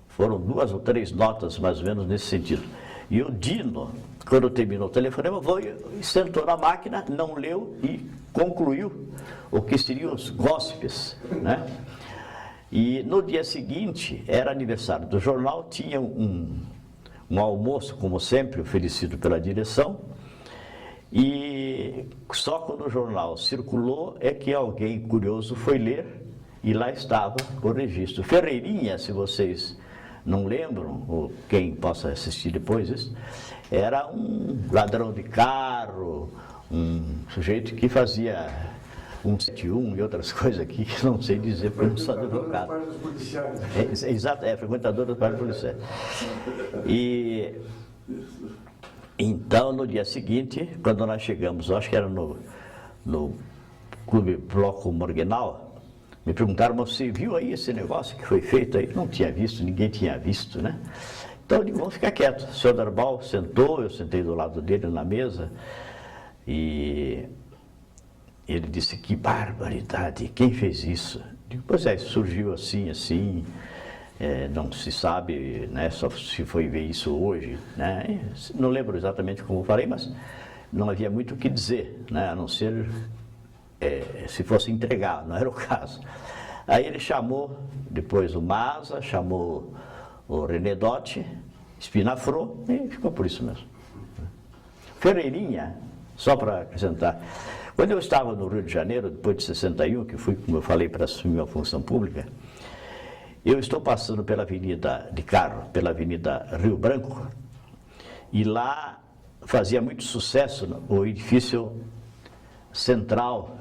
foram 2 ou 3 notas mais ou menos nesse sentido. E o Dino, quando terminou o telefonema, sentou na máquina, não leu e concluiu o que seriam os gossips, né? E no dia seguinte, era aniversário do jornal, tinha um almoço, como sempre, oferecido pela direção, e só quando o jornal circulou é que alguém curioso foi ler e lá estava o registro. Ferreirinha, se vocês não lembram, ou quem possa assistir depois isso, era um ladrão de carro, um sujeito que fazia 171 e outras coisas aqui que não sei dizer porque não sou advogado. Exato, frequentador das páginas policiais. E então, no dia seguinte, quando nós chegamos, acho que era no Clube Bloco Morgenal, me perguntaram, mas você viu aí esse negócio que foi feito aí? Não tinha visto, ninguém tinha visto, né? Então eu digo, vamos ficar quietos. O senhor Darbal sentou, eu sentei do lado dele na mesa e ele disse, que barbaridade, quem fez isso? Eu digo, pois é, surgiu assim, não se sabe, né, só se foi ver isso hoje, né? Não lembro exatamente como falei, mas não havia muito o que dizer, né, a não ser se fosse entregar, não era o caso. Aí ele chamou depois o Maza, chamou o René Dotti, espinafrou e ficou por isso mesmo. Ferreirinha, só para acrescentar, quando eu estava no Rio de Janeiro, depois de 61, que fui, como eu falei, para assumir uma função pública, eu estou passando pela avenida de carro, pela avenida Rio Branco, e lá fazia muito sucesso o edifício central,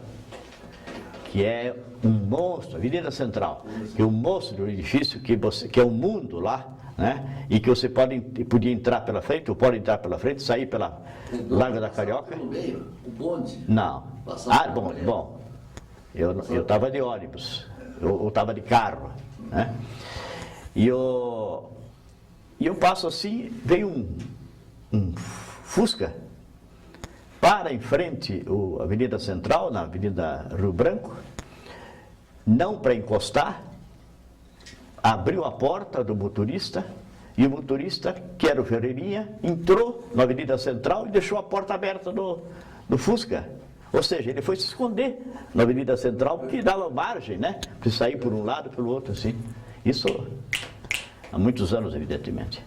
que é um monstro, Avenida Central, que é um monstro do edifício, que é um mundo lá, né? E que você podia entrar pela frente, ou pode entrar pela frente, sair pela Larga da Carioca. Pelo meio, o bonde. Não. Bom, eu estava de ônibus, eu estava de carro, né? E eu passo assim, veio um Fusca, para em frente a Avenida Central, na Avenida Rio Branco, não para encostar, abriu a porta do motorista, e o motorista, que era o Ferreirinha, entrou na Avenida Central e deixou a porta aberta do Fusca. Ou seja, ele foi se esconder na Avenida Central, porque dava margem, né? De sair por um lado e pelo outro, assim. Isso há muitos anos, evidentemente.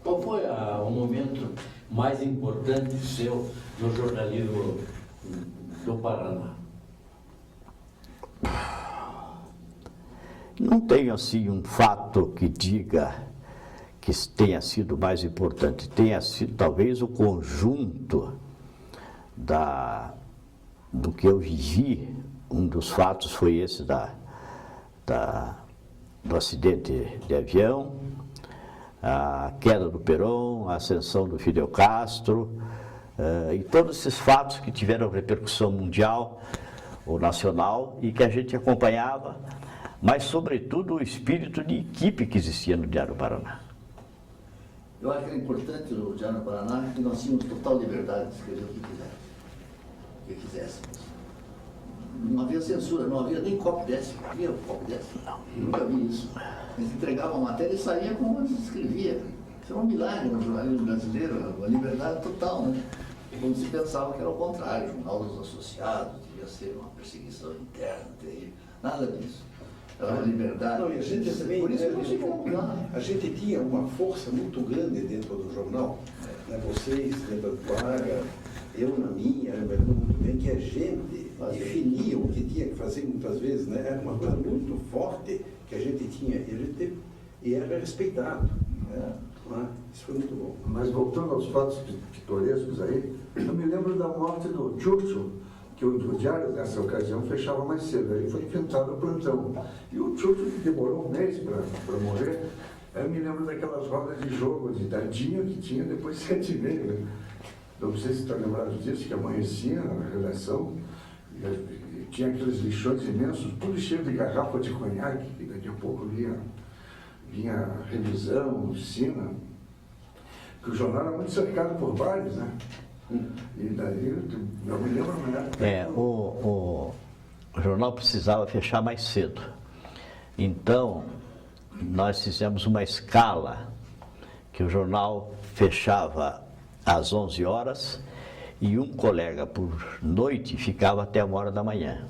Qual foi o momento mais importante seu no jornalismo do Paraná? Não tenho assim um fato que diga que tenha sido mais importante. Tenha sido talvez o conjunto do que eu vivi. Um dos fatos foi esse do acidente de avião, a queda do Perón, a ascensão do Fidel Castro, e todos esses fatos que tiveram repercussão mundial ou nacional e que a gente acompanhava, mas sobretudo o espírito de equipe que existia no Diário do Paraná. Eu acho que era importante no Diário do Paraná que nós tínhamos total liberdade de escrever o que quiséssemos. Não havia censura, não havia nem copy-paste. Havia copy-paste? Não. Nunca vi isso. Eles entregavam a matéria e saía como eles escrevia. Isso é um milagre no jornalismo brasileiro, a liberdade total, né? E quando se pensava que era o contrário, o Jornal dos Associados devia ser uma perseguição interna, terrível. Nada disso. Era uma liberdade. Não, e a gente também, por isso que nós ficamos lá. a gente tinha uma força muito grande dentro do jornal, né? Vocês, dentro do Praga, eu na minha, eu lembro muito bem que a gente definia o que tinha que fazer muitas vezes, né? Era uma coisa muito forte que a gente tinha e era respeitado. Né? Isso foi muito bom. Mas voltando aos fatos pitorescos aí, eu me lembro da morte do Churchill, que o diário nessa ocasião fechava mais cedo, aí foi inventado o plantão. E o Churchill, que demorou um mês para morrer, eu me lembro daquelas rodas de jogo de dadinho que tinha depois 7h30, né? Não sei se estão lembrados disso, que amanhecia na redação, e tinha aqueles lixões imensos, tudo cheio de garrafa de conhaque, que daqui a pouco vinha revisão, oficina, que o jornal era muito cercado por bares, né? E daí eu me lembro melhor. O jornal precisava fechar mais cedo. Então, nós fizemos uma escala que o jornal fechava às 11 horas e um colega por noite ficava até 1h da manhã.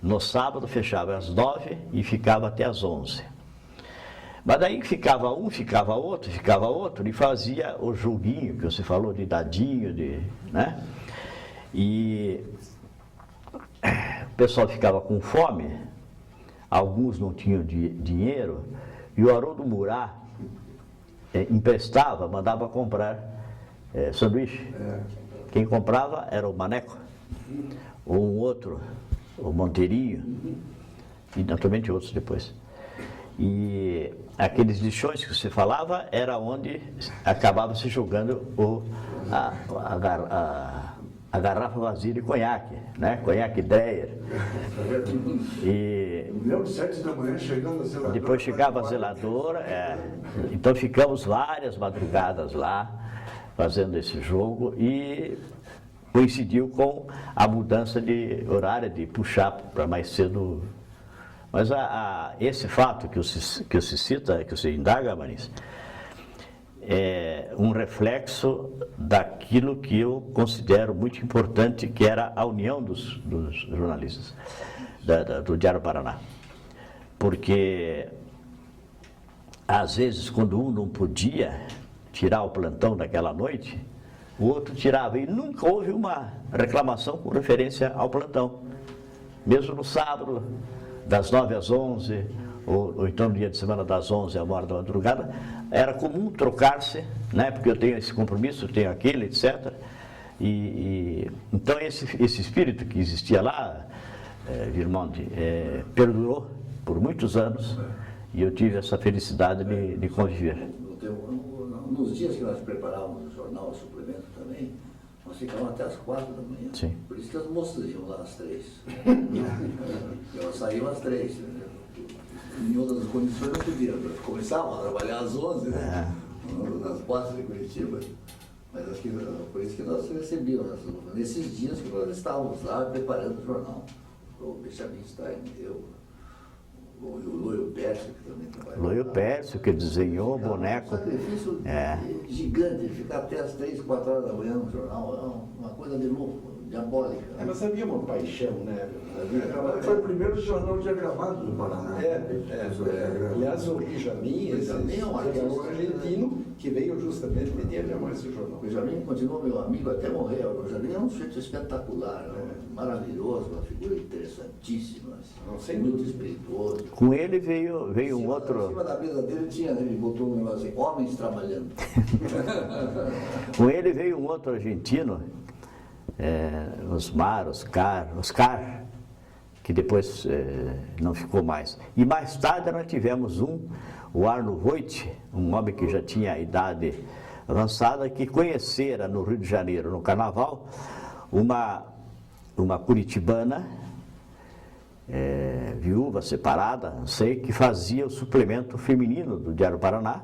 No sábado fechava às 9 e ficava até às 11. Mas daí ficava um, ficava outro, e fazia o joguinho que você falou de dadinho, né? E o pessoal ficava com fome alguns não tinham dinheiro, e o Haroldo Murat emprestava, mandava comprar sanduíche. Quem comprava era o Maneco, ou um outro, o Monteirinho, e naturalmente outros depois. E aqueles lixões que você falava era onde acabava se jogando a garrafa vazia de conhaque, né? Conhaque Dreyer. E Lembro, 7 da manhã, chegando a zeladora. depois chegava a zeladora, então ficamos várias madrugadas lá fazendo esse jogo e coincidiu com a mudança de horário, de puxar para mais cedo. Mas esse fato que você cita, que você indaga, Marins, é um reflexo daquilo que eu considero muito importante, que era a união dos jornalistas do Diário Paraná. Porque, às vezes, quando um não podia tirar o plantão daquela noite, o outro tirava, e nunca houve uma reclamação com referência ao plantão. Mesmo no sábado, das 9 às 11, ou então no dia de semana das 11 à 1h da madrugada, era comum trocar-se, né? Porque eu tenho esse compromisso, eu tenho aquele, etc. Então esse espírito que existia lá, Virmonte, perdurou por muitos anos, e eu tive essa felicidade de conviver. Nos dias que nós preparávamos o jornal, o suplemento também, nós ficávamos até as 4 da manhã. Sim. Por isso que as moças iam lá às 3. Elas saíam às 3. Em outras condições não podiam. Começavam a trabalhar às 11, né? Nas postas de Curitiba. Mas acho que por isso que nós recebíamos, nesses dias que nós estávamos lá preparando o jornal. O Benjamin Stein, o Loio Pércio, que também trabalhou. Loio Pércio, que desenhou o boneco. Um sacrifício gigante, ficar até as 3, 4 horas da manhã no jornal, é uma coisa de louco, diabólica. Mas havia uma paixão, né? Foi o primeiro jornal diagramado do Paraná. Aliás, o Benjamin é um artista argentino que veio justamente de diagramar esse jornal. O Benjamin continuou meu amigo até morrer. O Benjamin é um sujeito espetacular, maravilhoso, uma figura interessantíssima, muito espirituoso. Com ele veio um outro. Em cima da mesa dele ele botou um negócio assim, homens trabalhando. Com ele veio um outro argentino, Oscar, que depois não ficou mais. E mais tarde nós tivemos o Arno Voigt, um homem que já tinha idade avançada, que conhecera no Rio de Janeiro, no Carnaval, uma curitibana, viúva, separada, não sei, que fazia o suplemento feminino do Diário Paraná,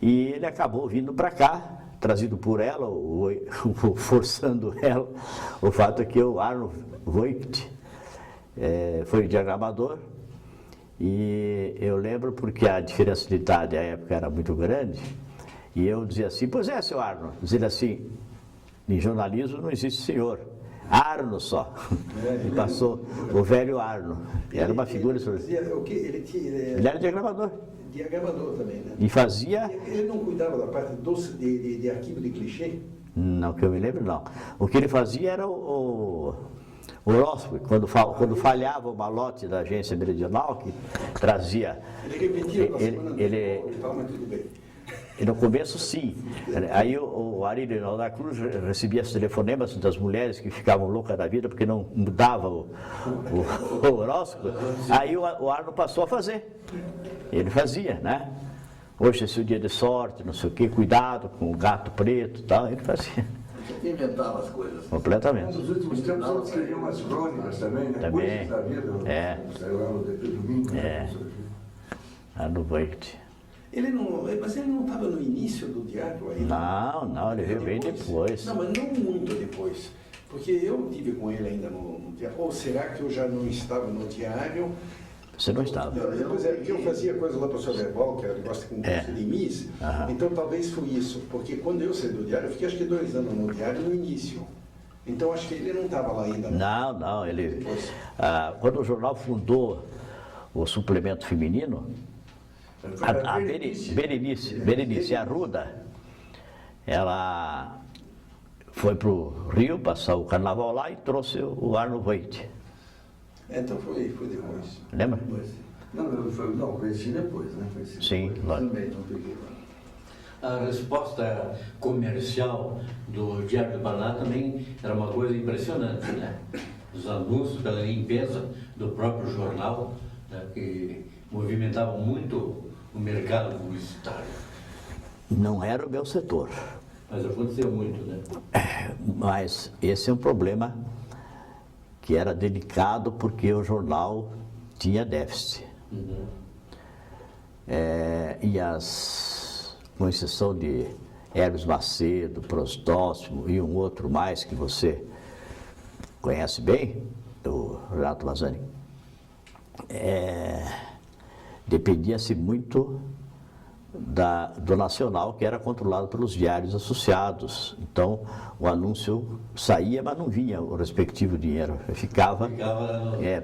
e ele acabou vindo para cá, trazido por ela, ou forçando ela. O fato é que o Arno Voigt foi diagramador, e eu lembro porque a diferença de idade à época era muito grande, e eu dizia assim, pois é, seu Arno, dizia assim, em jornalismo não existe senhor, Arno só. E passou o velho Arno, era uma figura... Ele era diagramador. Diagramador também, né? E fazia... Ele não cuidava da parte de arquivo de clichê? Não, que eu me lembro, não. O que ele fazia era o horóscopo, quando falhava o malote da agência meridional, que trazia... Ele repetia na semana e tal, mas tudo bem. E no começo, sim. Aí o Arílio da Cruz recebia os telefonemas das mulheres que ficavam loucas da vida porque não mudava o horóscopo. Aí o Arno passou a fazer. Ele fazia, né? Hoje é seu dia de sorte, não sei o quê, cuidado com o gato preto e tal. Ele fazia. Você inventava as coisas. Completamente. Nos últimos tempos eu escrevi umas crônicas também, né? Também. Coisas da vida. Saiu lá no DP Domingo. Arno Voigt. Mas ele não estava no início do diário ainda? Não, ele veio bem depois. Não, mas não muito depois. Porque eu tive com ele ainda no diário. Ou será que eu já não estava no diário? Você não estava. Pois é, porque eu fazia coisa lá para o seu Verbal, que era negócio com de Miss. Então talvez foi isso. Porque quando eu saí do diário, eu fiquei acho que 2 anos no diário no início. Então acho que ele não estava lá ainda. Não, ele... quando o jornal fundou o suplemento feminino, a Berenice Arruda, ela foi para o Rio passar o carnaval lá e trouxe o Arno Voigt. Então foi depois. Lembra? Não, conheci depois, né? Sim, lógico. Também, não peguei lá. A resposta comercial do Diário do Paraná também era uma coisa impressionante, né? Os anúncios pela limpeza do próprio jornal, né, que movimentavam muito o mercado publicitário. Não era o meu setor, Mas aconteceu muito, né? mas esse é um problema que era delicado porque o jornal tinha déficit. E com exceção de Hermes Macedo, Prostóximo e um outro mais que você conhece bem, o Renato Mazzani, dependia-se muito do nacional, que era controlado pelos diários associados. Então, o anúncio saía, mas não vinha o respectivo dinheiro. Ficava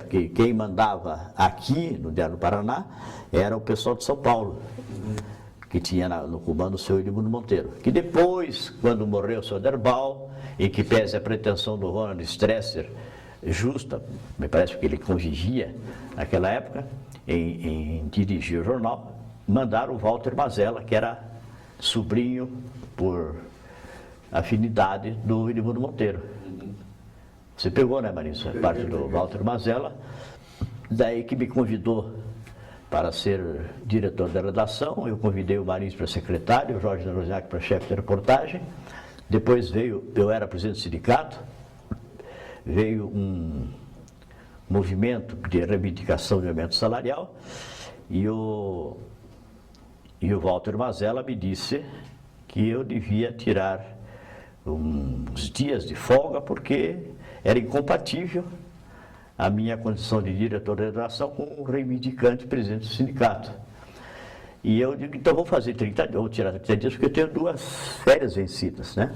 porque quem mandava aqui no Diário do Paraná era o pessoal de São Paulo, que tinha no comando o seu Edmundo Monteiro. Que depois, quando morreu o seu Derbal, e que pese a pretensão do Ronald Stresser, justa, me parece que ele convigia naquela época, em dirigir o jornal, mandaram o Walter Mazella, que era sobrinho por afinidade do Edmundo Monteiro. Você pegou, né, Marisa? A parte do Walter Mazella, daí que me convidou para ser diretor da redação. Eu convidei o Marins para secretário, o Jorge Darosiak para chefe de reportagem. Depois eu era presidente do sindicato, veio um movimento de reivindicação de aumento salarial e o Walter Mazella me disse que eu devia tirar uns dias de folga porque era incompatível a minha condição de diretor de redação com um reivindicante presidente do sindicato. E eu digo, então vou fazer 30 dias, vou tirar 30 dias porque eu tenho 2 férias vencidas, né?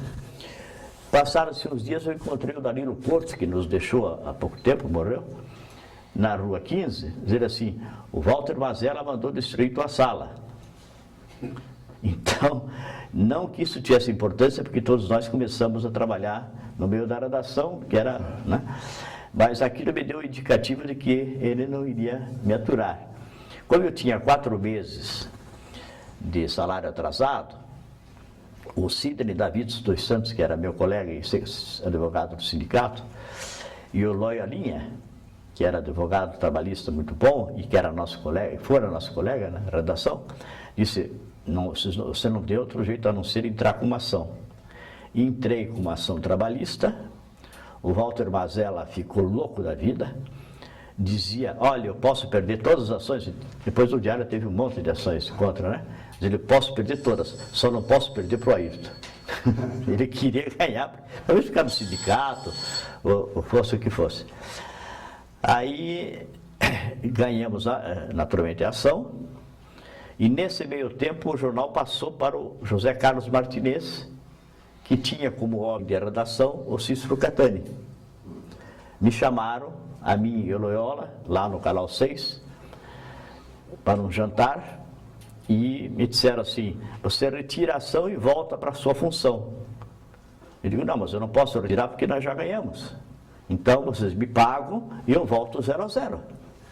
Passaram-se uns dias, eu encontrei o Danilo Portes, que nos deixou há pouco tempo, morreu, na Rua 15, dizer assim, o Walter Mazella mandou destruir tua sala. Então, não que isso tivesse importância, porque todos nós começamos a trabalhar no meio da redação, que era, né? Mas aquilo me deu o indicativo de que ele não iria me aturar. Como eu tinha 4 meses de salário atrasado, o Sidney Davids dos Santos, que era meu colega e advogado do sindicato, e o Loyolinha, que era advogado trabalhista muito bom e que era nosso colega, fora nosso colega na redação, disse, não, você não deu outro jeito a não ser entrar com uma ação. E entrei com uma ação trabalhista. O Walter Mazella ficou louco da vida, dizia, olha, eu posso perder todas as ações. Depois o Diário teve um monte de ações contra, né? Ele posso perder todas, só não posso perder para o Ayrton. Ele queria ganhar, talvez ficar no sindicato, ou fosse o que fosse. Aí ganhamos naturalmente a ação, e nesse meio tempo o jornal passou para o José Carlos Martinez, que tinha como homem de redação o Cícero Catani. Me chamaram, a mim e o Loyola, lá no Canal 6, para um jantar, e me disseram assim, você retira a ação e volta para a sua função. Eu digo, não, mas eu não posso retirar porque nós já ganhamos. Então vocês me pagam e eu volto 0 a 0.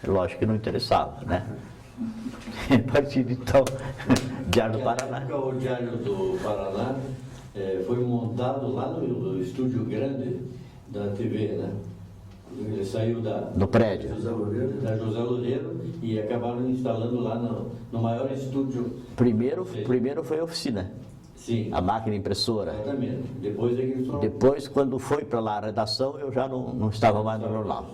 Lógico que não interessava, né? A partir de então, Diário do Paraná. O Diário do Paraná foi montado lá no estúdio grande da TV, né? Ele saiu no prédio da José Loureiro e acabaram instalando lá no maior estúdio. Primeiro foi a oficina. Sim. A máquina impressora. Exatamente. Depois, quando foi para lá a redação, eu já não estava mais no jornal.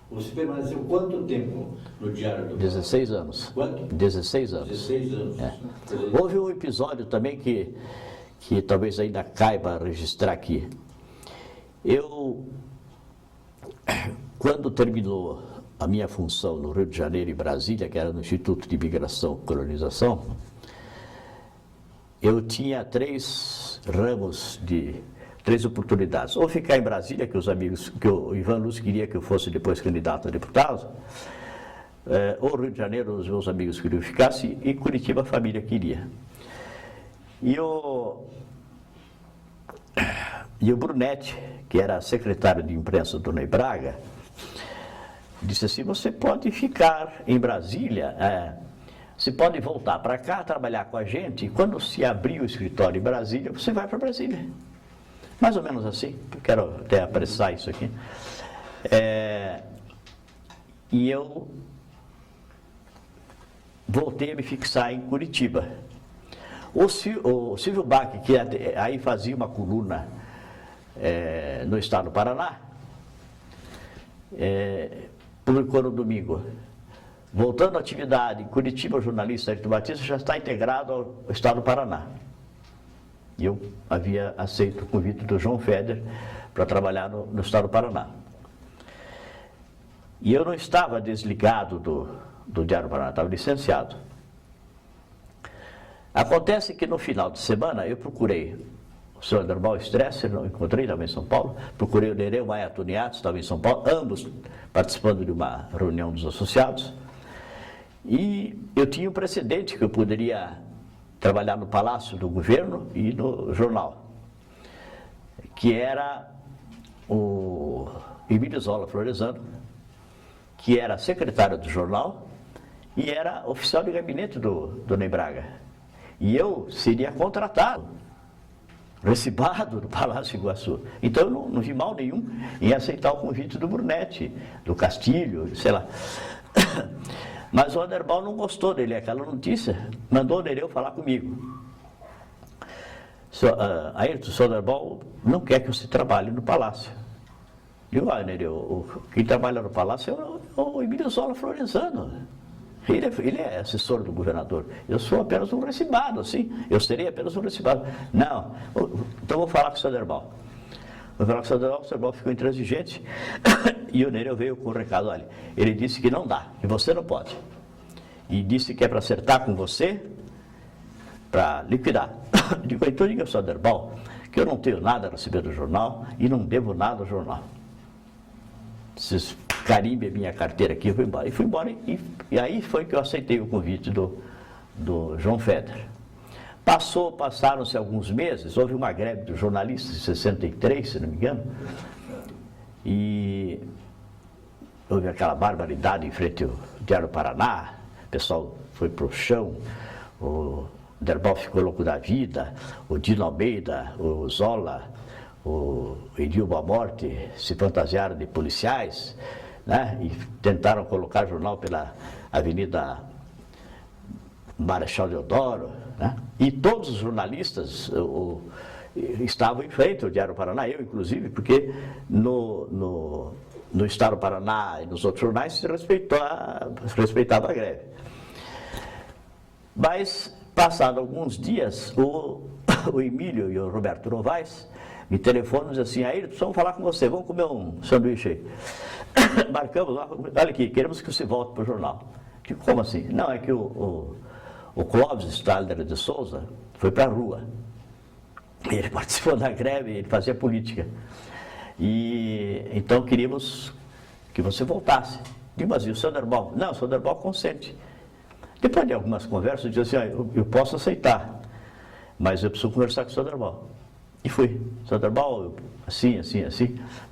Você permaneceu quanto tempo no Diário do Paraná? 16 anos. Quanto? 16 anos. 16 anos. Houve um episódio também que talvez ainda caiba registrar aqui. Quando terminou a minha função no Rio de Janeiro e Brasília, que era no Instituto de Imigração e Colonização, eu tinha 3 oportunidades. Ou ficar em Brasília, que o Ivan Luz queria que eu fosse depois candidato a deputado, ou Rio de Janeiro, os meus amigos queriam que eu ficasse, e Curitiba a família queria. E o Brunetti, que era secretário de imprensa do Ney Braga, disse assim, você pode ficar em Brasília, você pode voltar para cá, trabalhar com a gente, e quando se abrir o escritório em Brasília, você vai para Brasília. Mais ou menos assim, eu quero até apressar isso aqui. E eu voltei a me fixar em Curitiba. O Silvio Bach, que aí fazia uma coluna no estado do Paraná, publicou no domingo: voltando à atividade em Curitiba, o jornalista Ayrton Batista já está integrado ao estado do Paraná. E eu havia aceito o convite do João Feder para trabalhar no estado do Paraná. E eu não estava desligado do Diário do Paraná, estava licenciado. Acontece que no final de semana eu procurei o senhor Aderbal Stresser, não encontrei, estava em São Paulo, procurei o Nereu Maia Tuniato, estava em São Paulo, ambos participando de uma reunião dos associados, e eu tinha um precedente que eu poderia trabalhar no Palácio do Governo e no jornal, que era o Emílio Zola Floresano, que era secretário do jornal e era oficial de gabinete do Ney Braga. E eu seria contratado, recibado no Palácio Iguaçu. Então eu não vi mal nenhum em aceitar o convite do Brunetti, do Castilho, sei lá. Mas o Aderbal não gostou dele, aquela notícia, mandou o Nereu falar comigo. Ayrton, o senhor Aderbal não quer que você trabalhe no Palácio. Digo, Nereu, quem trabalha no Palácio é o Emílio Zola Floresano. Ele é assessor do governador. Eu sou apenas um recibado, assim. Eu serei apenas um recibado. Não, então vou falar com o senhor Aderbal. Vou falar com o senhor Aderbal ficou intransigente. E o Nereu veio com o recado, olha, ele disse que não dá, que você não pode. E disse que é para acertar com você, para liquidar. Digo, então diga ao senhor Aderbal que eu não tenho nada a receber do jornal e não devo nada ao jornal. Vocês carimbem a minha carteira aqui, eu fui embora. E fui embora, e aí foi que eu aceitei o convite do João Feder. Passaram-se alguns meses, houve uma greve dos jornalistas em 63, se não me engano, e houve aquela barbaridade em frente ao Diário do Paraná, o pessoal foi para o chão, o Aderbal ficou louco da vida, o Dino Almeida, o Zola, o Edilbo Amorte se fantasiaram de policiais, né, e tentaram colocar jornal pela Avenida Marechal Deodoro, né, e todos os jornalistas estavam em frente ao Diário do Paraná, eu inclusive, porque no estado do Paraná e nos outros jornais se respeitava a greve. Mas, passados alguns dias, o Emílio e o Roberto Novaes me telefonam e dizem assim, Ayrton, precisamos falar com você, vamos comer um sanduíche aí. Marcamos lá, olha aqui, queremos que você volte para o jornal. Digo, como assim? Não, é que o Clóvis Stadler de Souza foi para a rua. Ele participou da greve, ele fazia política. E então queríamos que você voltasse. Digo, mas e o senhor Aderbal? Não, o senhor Aderbal consente. Depois de algumas conversas, eu disse assim, eu posso aceitar, mas eu preciso conversar com o senhor Aderbal. E fui. O senhor Aderbal, assim,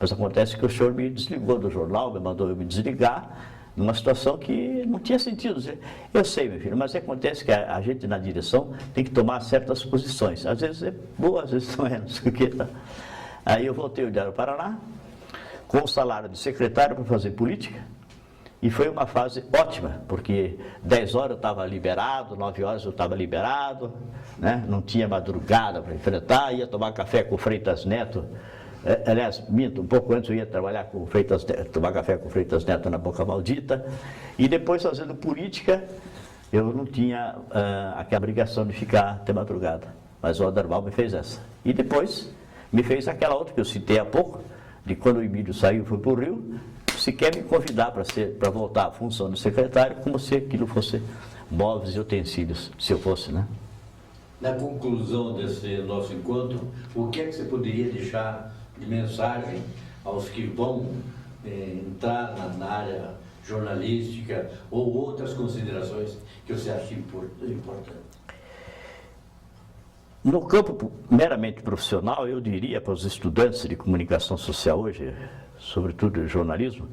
mas acontece que o senhor me desligou do jornal, me mandou eu me desligar, numa situação que não tinha sentido. Eu sei, meu filho, mas acontece que a gente na direção tem que tomar certas posições. Às vezes é boa, às vezes não é, não sei o que. Tá? Aí eu voltei ao Diário do Paraná, com o salário de secretário para fazer política, e foi uma fase ótima, porque 10 horas eu estava liberado, 9 horas eu estava liberado, né? Não tinha madrugada para enfrentar, ia tomar café com o Freitas Neto. Aliás, minto, um pouco antes eu ia trabalhar com o Freitas Neto, tomar café com o Freitas Neto na Boca Maldita, e depois fazendo política, eu não tinha aquela obrigação de ficar até madrugada, mas o Aderbal me fez essa. E depois me fez aquela outra que eu citei há pouco, de quando o Emílio saiu e foi para o Rio, se quer me convidar para voltar à função de secretário, como se aquilo fosse móveis e utensílios, se eu fosse, né? Na conclusão desse nosso encontro, o que é que você poderia deixar de mensagem aos que vão entrar na área jornalística ou outras considerações que você acha importante? No campo meramente profissional, eu diria para os estudantes de comunicação social hoje, sobretudo de jornalismo,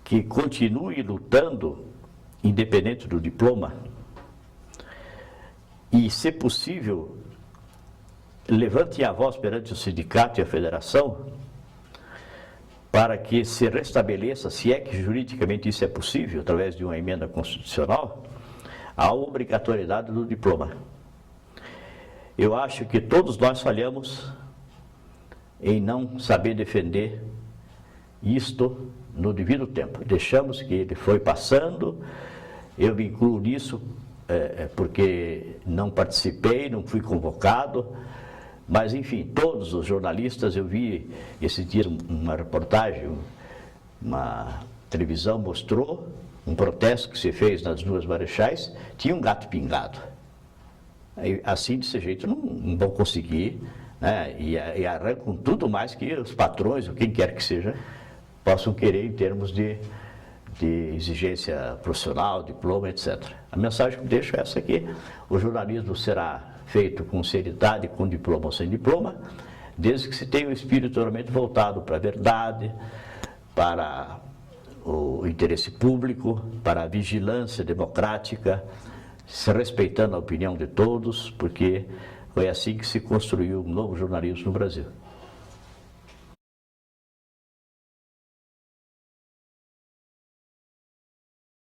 que continue lutando, independente do diploma, e, se possível, levantem a voz perante o sindicato e a federação para que se restabeleça, se é que juridicamente isso é possível, através de uma emenda constitucional, a obrigatoriedade do diploma. Eu acho que todos nós falhamos em não saber defender isto no devido tempo. Deixamos que ele foi passando, eu me incluo nisso porque não participei, não fui convocado, mas enfim, todos os jornalistas, eu vi esse dia uma reportagem, uma televisão mostrou um protesto que se fez nas Duas Marechais, tinha um gato pingado. Assim, desse jeito, não vão conseguir, né? E arrancam tudo mais que os patrões, ou quem quer que seja, possam querer em termos de exigência profissional, diploma, etc. A mensagem que eu deixo é essa aqui: o jornalismo será feito com seriedade, com diploma ou sem diploma, desde que se tenha o espírito realmente voltado para a verdade, para o interesse público, para a vigilância democrática, se respeitando a opinião de todos, porque foi assim que se construiu um novo jornalismo no Brasil.